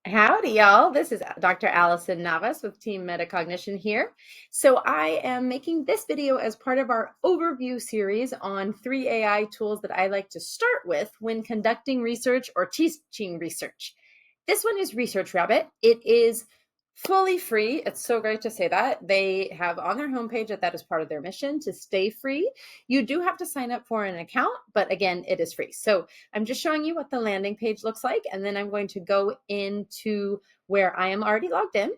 Howdy, y'all. This is Dr. Allison Navas with Team Metacognition here. So I am making this video as part of our overview series on 3 AI tools that I like to start with when conducting research or teaching research. This one is Research Rabbit. It is fully free. It's so great to say that. They have on their homepage that is part of their mission to stay free. You do have to sign up for an account, but again, it is free. So I'm just showing you what the landing page looks like, and then I'm going to go into where I am already logged in.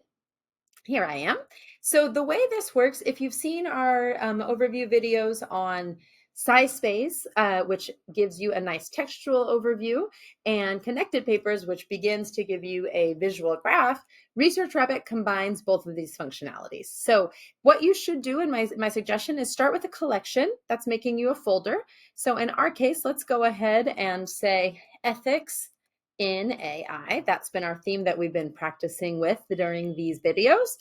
Here I am. So the way this works, if you've seen our overview videos on SciSpace, which gives you a nice textual overview, and Connected Papers, which begins to give you a visual graph, Research Rabbit combines both of these functionalities. So what you should do, in my suggestion, is start with a collection that's making you a folder. So in our case, let's go ahead and say ethics in AI. That's been our theme that we've been practicing with during these videos.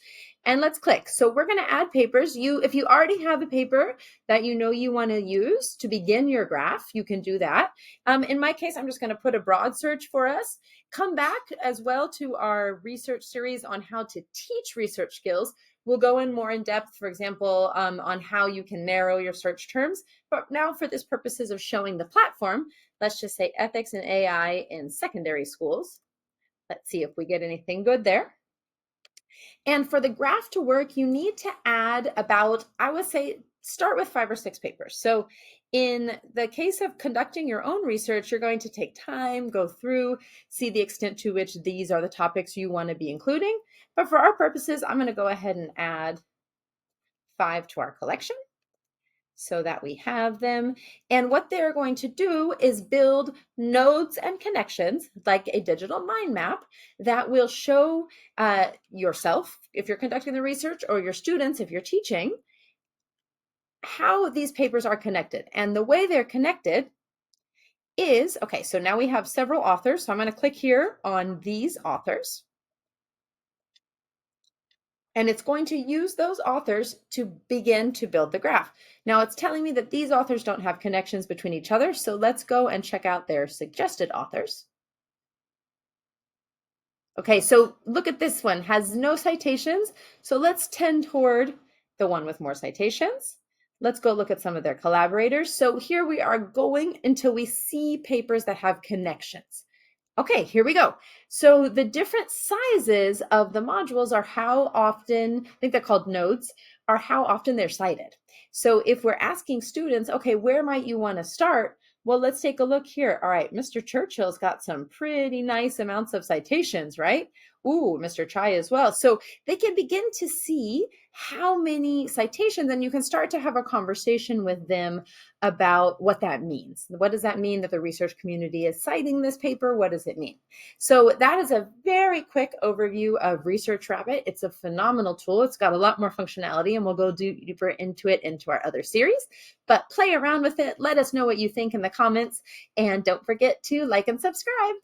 And let's click. So we're going to add papers. If you already have a paper that you know you want to use to begin your graph, you can do that. In my case, I'm just going to put a broad search for us. Come back as well to our research series on how to teach research skills. We'll go in more in depth, for example, on how you can narrow your search terms. But now for this purposes of showing the platform, let's just say ethics and AI in secondary schools. Let's see if we get anything good there. And for the graph to work, you need to add about, I would say, start with 5 or 6 papers. So in the case of conducting your own research, you're going to take time, go through, see the extent to which these are the topics you want to be including. But for our purposes, I'm going to go ahead and add 5 to our collection so that we have them. And what they're going to do is build nodes and connections, like a digital mind map, that will show yourself, if you're conducting the research, or your students, if you're teaching, how these papers are connected. And the way they're connected is, okay, so now we have several authors. So I'm going to click here on these authors. And it's going to use those authors to begin to build the graph. Now it's telling me that these authors don't have connections between each other, so let's go and check out their suggested authors. Okay, so look at this one, has no citations, so let's tend toward the one with more citations. Let's go look at some of their collaborators. So here we are going until we see papers that have connections. Okay, here we go. So the different sizes of the modules are how often, I think they're called nodes, are how often they're cited. So if we're asking students, okay, where might you want to start? Well, let's take a look here. All right, Mr. Churchill's got some pretty nice amounts of citations, right? Ooh, Mr. Chai as well. So they can begin to see how many citations, and you can start to have a conversation with them about what that means. What does that mean that the research community is citing this paper? What does it mean? So that is a very quick overview of Research Rabbit. It's a phenomenal tool. It's got a lot more functionality, and we'll go deeper into it into our other series. But play around with it. Let us know what you think in the comments, and don't forget to like and subscribe.